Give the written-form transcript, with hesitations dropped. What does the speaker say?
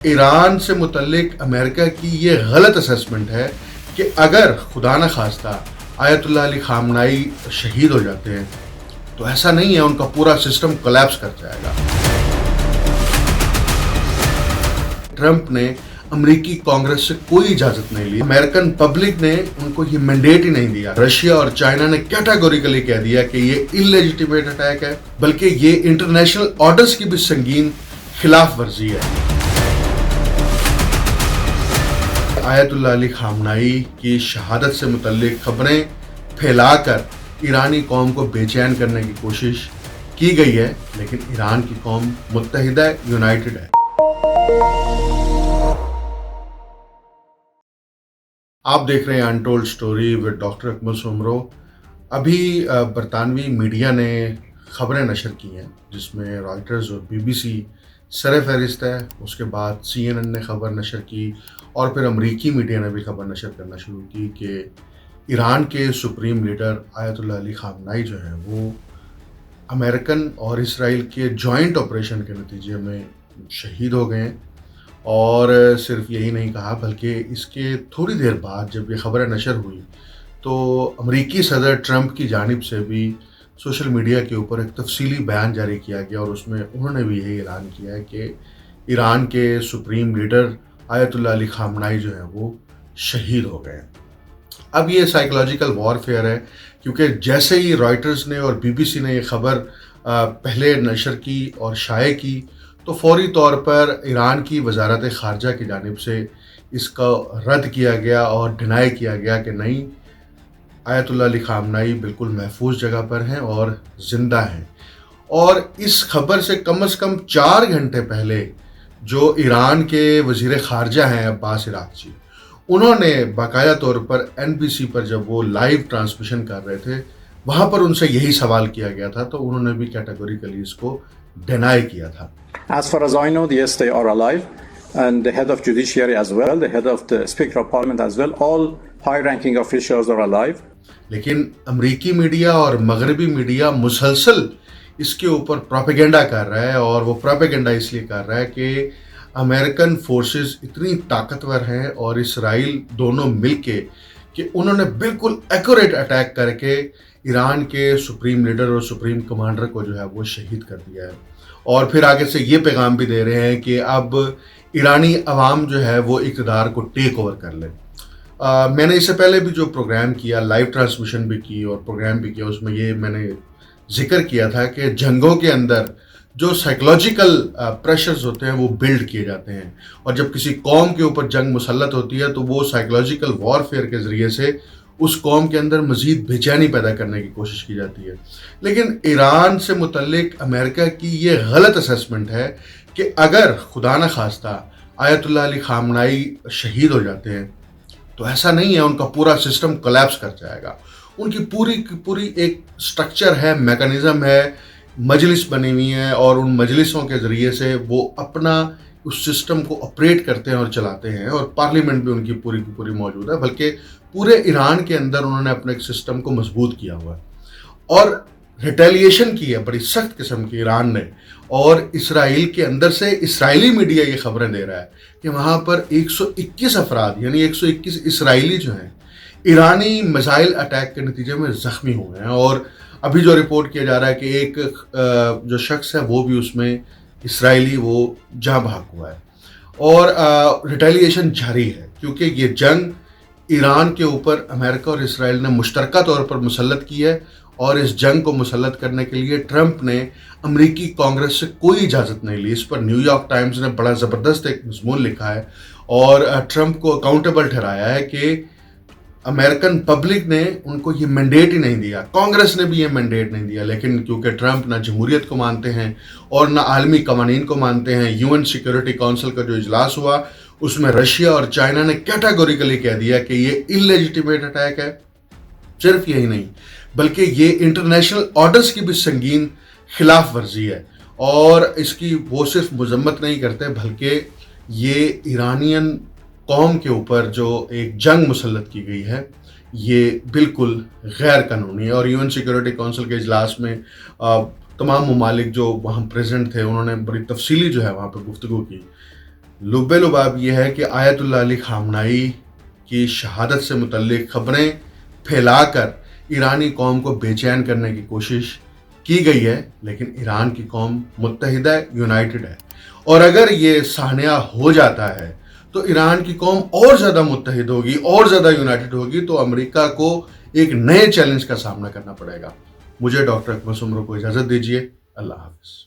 ایران سے متعلق امریکہ کی یہ غلط اسیسمنٹ ہے کہ اگر خدا نہ خواستہ آیت اللہ علی خامنائی شہید ہو جاتے ہیں تو ایسا نہیں ہے، ان کا پورا سسٹم کولیپس کر جائے گا۔ ٹرمپ نے امریکی کانگریس سے کوئی اجازت نہیں لی، امریکن پبلک نے ان کو یہ مینڈیٹ ہی نہیں دیا۔ رشیا اور چائنا نے کیٹاگوریکلی کہہ دیا کہ یہ انلیجیٹیمیٹ اٹیک ہے، بلکہ یہ انٹرنیشنل آرڈرز کی بھی سنگین خلاف ورزی ہے۔ آیت اللہ علی خامنائی کی شہادت سے متعلق خبریں پھیلا کر ایرانی قوم کو بے چین کرنے کی کوشش کی گئی ہے، لیکن ایران کی قوم متحدہ ہے، یونائٹڈ ہے۔ آپ دیکھ رہے ہیں انٹولڈ سٹوری ود ڈاکٹر اکمل سومرو۔ ابھی برطانوی میڈیا نے خبریں نشر کی ہیں جس میں رائٹرز اور بی بی سی سر فہرست ہے، اس کے بعد CNN نے خبر نشر کی، اور پھر امریکی میڈیا نے بھی خبر نشر کرنا شروع کی کہ ایران کے سپریم لیڈر آیت اللہ علی خامنائی جو ہیں وہ امریکن اور اسرائیل کے جوائنٹ آپریشن کے نتیجے میں شہید ہو گئے ہیں۔ اور صرف یہی نہیں کہا، بلکہ اس کے تھوڑی دیر بعد جب یہ خبریں نشر ہوئی تو امریکی صدر ٹرمپ کی جانب سے بھی سوشل میڈیا کے اوپر ایک تفصیلی بیان جاری کیا گیا، اور اس میں انہوں نے بھی یہی اعلان کیا ہے کہ ایران کے سپریم لیڈر آیت اللہ علی خامنائی جو ہیں وہ شہید ہو گئے ہیں۔ اب یہ سائیکولوجیکل وارفیئر ہے، کیونکہ جیسے ہی رائٹرز نے اور بی بی سی نے یہ خبر پہلے نشر کی اور شائع کی تو فوری طور پر ایران کی وزارت خارجہ کی جانب سے اس کا رد کیا گیا اور ڈینائی کیا گیا کہ نہیں، آیت اللہ علی خامنائی بالکل محفوظ جگہ پر ہیں اور زندہ ہیں۔ اور اس خبر سے کم از کم 4 گھنٹے پہلے جو ایران کے وزیر خارجہ ہیں عباس عراقچی، انہوں نے باقاعدہ طور پر NBC پر جب وہ لائیو ٹرانسمیشن کر رہے تھے وہاں پر ان سے یہی سوال کیا گیا تھا، تو انہوں نے بھی کیٹیگوریکلی اس کو ڈینائی کیا تھا۔ As far as I know, yes, they are alive, and the head of judiciary as well, the head of the speaker of parliament as well, all high-ranking officials are alive. لیکن امریکی media اور مغربی media مسلسل اس کے اوپر propaganda کر رہا ہے، اور وہ پروپیگنڈا اس لیے کر رہا ہے کہ امریکن فورسز اتنی طاقتور ہیں اور اسرائیل دونوں مل کے کہ انہوں نے بالکل ایکوریٹ اٹیک کر کے ایران کے سپریم لیڈر اور سپریم کمانڈر کو جو ہے وہ شہید کر دیا ہے۔ اور پھر آگے سے یہ پیغام بھی دے رہے ہیں کہ اب ایرانی عوام جو ہے وہ اقتدار کو ٹیک اوور کر لے۔ میں نے اس سے پہلے بھی جو پروگرام کیا، لائیو ٹرانسمیشن بھی کی اور پروگرام بھی کیا، اس میں یہ میں نے ذکر کیا تھا کہ جنگوں کے اندر جو سائیکولوجیکل پریشرز ہوتے ہیں وہ بلڈ کیے جاتے ہیں، اور جب کسی قوم کے اوپر جنگ مسلط ہوتی ہے تو وہ سائیکولوجیکل وارفیئر کے ذریعے سے اس قوم کے اندر مزید بے چینی پیدا کرنے کی کوشش کی جاتی ہے۔ لیکن ایران سے متعلق امریکہ کی یہ غلط اسیسمنٹ ہے کہ اگر خدا نہ خواستہ آیت اللہ علی خامنائی شہید ہو جاتے ہیں تو ایسا نہیں ہے، ان کا پورا سسٹم کولیپس کر جائے گا۔ ان کی پوری ایک سٹرکچر ہے، میکانزم ہے، مجلس بنی ہوئی ہیں، اور ان مجلسوں کے ذریعے سے وہ اپنا اس سسٹم کو آپریٹ کرتے ہیں اور چلاتے ہیں، اور پارلیمنٹ بھی ان کی پوری موجود ہے، بلکہ پورے ایران کے اندر انہوں نے اپنے ایک سسٹم کو مضبوط کیا ہوا ہے اور ریٹیلیشن کی ہے بڑی سخت قسم کی ایران نے۔ اور اسرائیل کے اندر سے اسرائیلی میڈیا یہ خبریں دے رہا ہے کہ وہاں پر 121 افراد یعنی 121 اسرائیلی جو ہیں ایرانی میزائل اٹیک کے نتیجے میں زخمی ہوئے ہیں، اور ابھی جو رپورٹ کیا جا رہا ہے کہ ایک جو شخص ہے وہ بھی اس میں اسرائیلی وہ جاں بحق ہوا ہے۔ اور ریٹیلیشن جاری ہے، کیونکہ یہ جنگ ایران کے اوپر امریکہ اور اسرائیل نے مشترکہ طور پر مسلط کی ہے، اور اس جنگ کو مسلط کرنے کے لیے ٹرمپ نے امریکی کانگریس سے کوئی اجازت نہیں لی۔ اس پر نیو یارک ٹائمز نے بڑا زبردست ایک مضمون لکھا ہے اور ٹرمپ کو اکاؤنٹیبل ٹھہرایا ہے کہ امریکن پبلک نے ان کو یہ مینڈیٹ ہی نہیں دیا، کانگریس نے بھی یہ مینڈیٹ نہیں دیا، لیکن کیونکہ ٹرمپ نہ جمہوریت کو مانتے ہیں اور نہ عالمی قوانین کو مانتے ہیں، UN سیکیورٹی کونسل کا جو اجلاس ہوا اس میں رشیا اور چائنا نے کیٹیگوریکلی کہہ دیا کہ یہ انلیجیٹیمیٹ اٹیک ہے۔ صرف یہی نہیں بلکہ یہ انٹرنیشنل آرڈرز کی بھی سنگین خلاف ورزی ہے، اور اس کی وہ صرف مذمت نہیں کرتے بلکہ یہ ایرانین قوم کے اوپر جو ایک جنگ مسلط کی گئی ہے یہ بالکل غیر قانونی ہے۔ اور UN سیکیورٹی کونسل کے اجلاس میں تمام ممالک جو وہاں پریزنٹ تھے انہوں نے بڑی تفصیلی جو ہے وہاں پہ گفتگو کی۔ لب لباب یہ ہے کہ آیت اللہ علی خامنائی کی شہادت سے متعلق خبریں پھیلا کر ایرانی قوم کو بے چین کرنے کی کوشش کی گئی ہے، لیکن ایران کی قوم متحدہ ہے، یونائٹڈ ہے، اور اگر یہ سانحہ ہو جاتا ہے تو ایران کی قوم اور زیادہ متحد ہوگی، اور زیادہ یونائٹڈ ہوگی، تو امریکہ کو ایک نئے چیلنج کا سامنا کرنا پڑے گا۔ مجھے ڈاکٹر اکمل سمرو کو اجازت دیجیے، اللہ حافظ۔